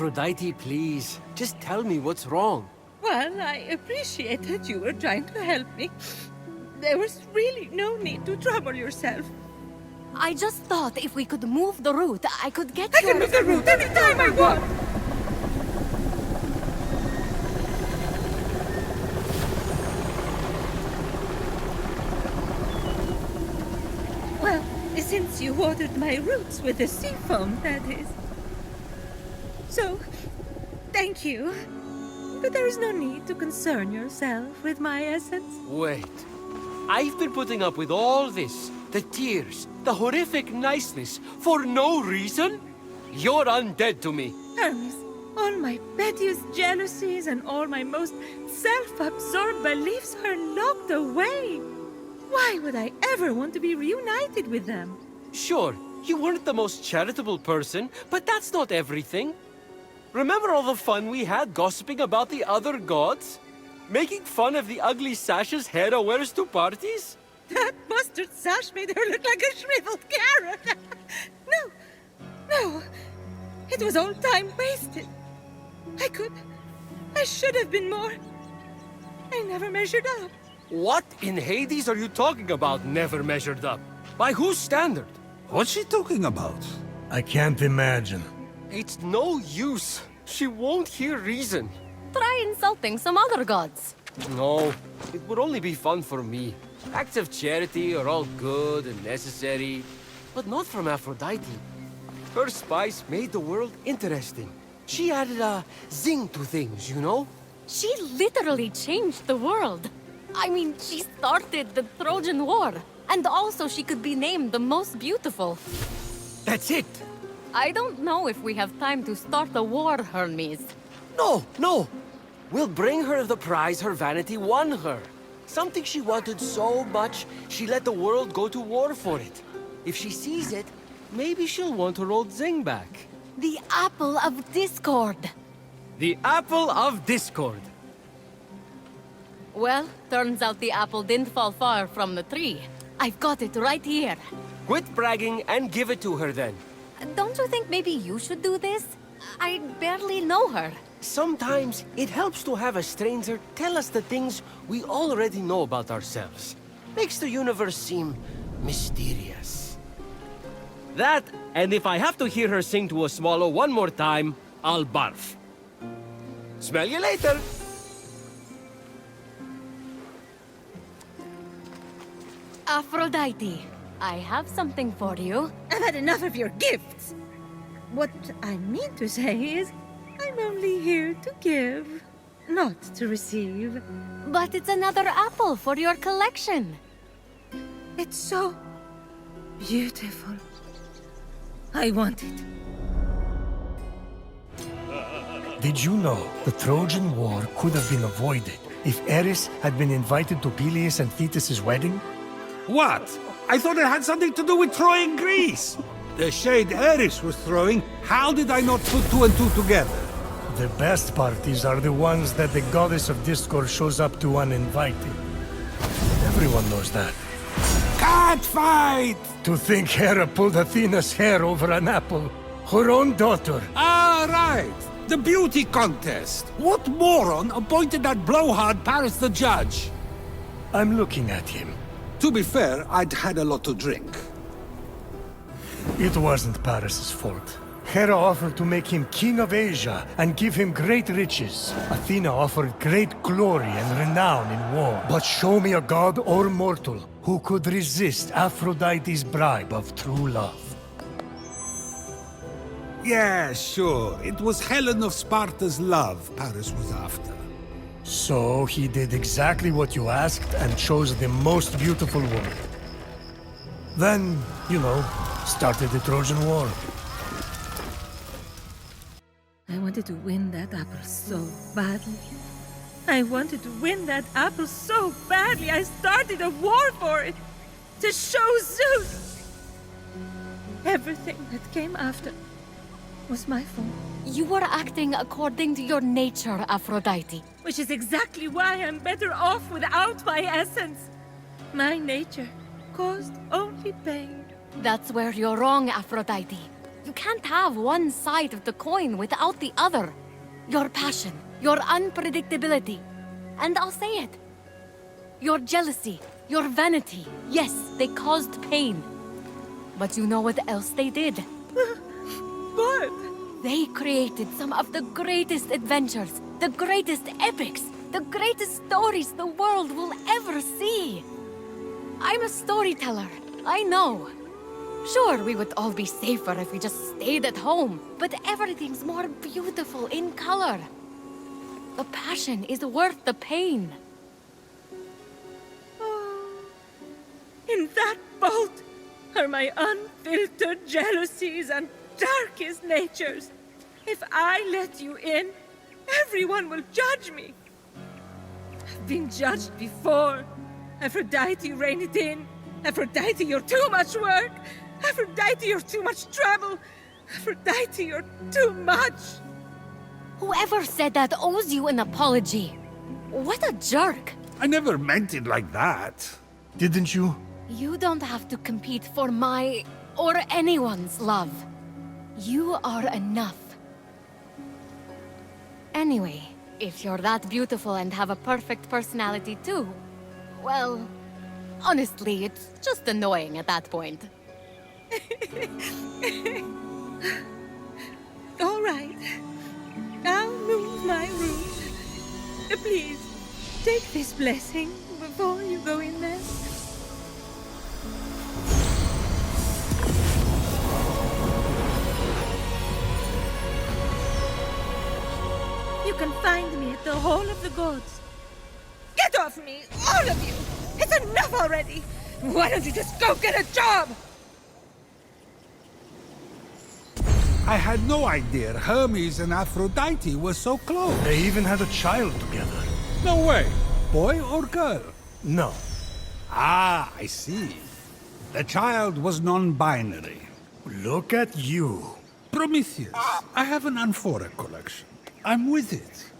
Aphrodite, please. Just tell me what's wrong. Well, I appreciate that you were trying to help me. There was really no need to trouble yourself. I just thought if we could move the route, I could get I your... can move the route anytime I want! Well, since you watered my roots with the sea foam, that is. So, thank you. But there is no need to concern yourself with my essence. Wait. I've been putting up with all this. The tears, the horrific niceness, for no reason? You're undead to me. Hermes, all my pettiest jealousies and all my most self-absorbed beliefs are locked away. Why would I ever want to be reunited with them? Sure, you weren't the most charitable person, but that's not everything. Remember all the fun we had gossiping about the other gods? Making fun of the ugly sashes Hera wears to parties? That mustard sash made her look like a shriveled carrot. No. It was all time wasted. I should have been more. I never measured up. What in Hades are you talking about, never measured up? By whose standard? What's she talking about? I can't imagine. It's no use. She won't hear reason. Try insulting some other gods. No, it would only be fun for me. Acts of charity are all good and necessary, but not from Aphrodite. Her spice made the world interesting. She added a zing to things, you know? She literally changed the world. I mean, she started the Trojan War. And also she could be named the most beautiful. That's it! I don't know if we have time to start a war, Hermes. No! We'll bring her the prize her vanity won her. Something she wanted so much, she let the world go to war for it. If she sees it, maybe she'll want her old zing back. The Apple of Discord. The Apple of Discord. Well, turns out the apple didn't fall far from the tree. I've got it right here. Quit bragging and give it to her then. Don't you think maybe you should do this? I barely know her. Sometimes it helps to have a stranger tell us the things we already know about ourselves. Makes the universe seem mysterious. That, and if I have to hear her sing to a swallow one more time, I'll barf. Smell you later. Aphrodite, I have something for you. I've had enough of your gifts. What I mean to say is, I'm only here to give, not to receive. But it's another apple for your collection. It's so beautiful. I want it. Did you know the Trojan War could have been avoided if Eris had been invited to Peleus and Thetis' wedding? What? I thought it had something to do with Troy and Greece. The shade Eris was throwing, how did I not put two and two together? The best parties are the ones that the goddess of discord shows up to uninvited. Everyone knows that. Cat fight! To think Hera pulled Athena's hair over an apple. Her own daughter. Ah, right. The beauty contest. What moron appointed that blowhard Paris the judge? I'm looking at him. To be fair, I'd had a lot to drink. It wasn't Paris's fault. Hera offered to make him king of Asia and give him great riches. Athena offered great glory and renown in war. But show me a god or mortal who could resist Aphrodite's bribe of true love. Yeah, sure. It was Helen of Sparta's love Paris was after. So he did exactly what you asked and chose the most beautiful woman. Then, you know, started the Trojan War. I wanted to win that apple so badly. I wanted to win that apple so badly, I started a war for it. To show Zeus! Everything that came after was my fault. You were acting according to your nature, Aphrodite. Which is exactly why I'm better off without my essence. My nature caused only pain. That's where you're wrong, Aphrodite. You can't have one side of the coin without the other. Your passion, your unpredictability. And I'll say it. Your jealousy, your vanity. Yes, they caused pain. But you know what else they did? What? They created some of the greatest adventures, the greatest epics, the greatest stories the world will ever see. I'm a storyteller, I know. Sure, we would all be safer if we just stayed at home, but everything's more beautiful in color. The passion is worth the pain. In that boat are my unfiltered jealousies and darkest natures. If I let you in, everyone will judge me. I've been judged before. Aphrodite, rein it in. Aphrodite, you're too much work. Aphrodite, you're too much trouble. Aphrodite, you're too much. Whoever said that owes you an apology. What a jerk. I never meant it like that. Didn't you? You don't have to compete for my or anyone's love. You are enough. Anyway, if you're that beautiful and have a perfect personality too, well, honestly, it's just annoying at that point. All right. I'll move my room. Please, take this blessing before you go in there. You can find me at the Hall of the Gods. Get off me, all of you! It's enough already! Why don't you just go get a job? I had no idea Hermes and Aphrodite were so close. They even had a child together. No way. Boy or girl? No. Ah, I see. The child was non-binary. Look at you. Prometheus, I have an amphora collection. I'm with it.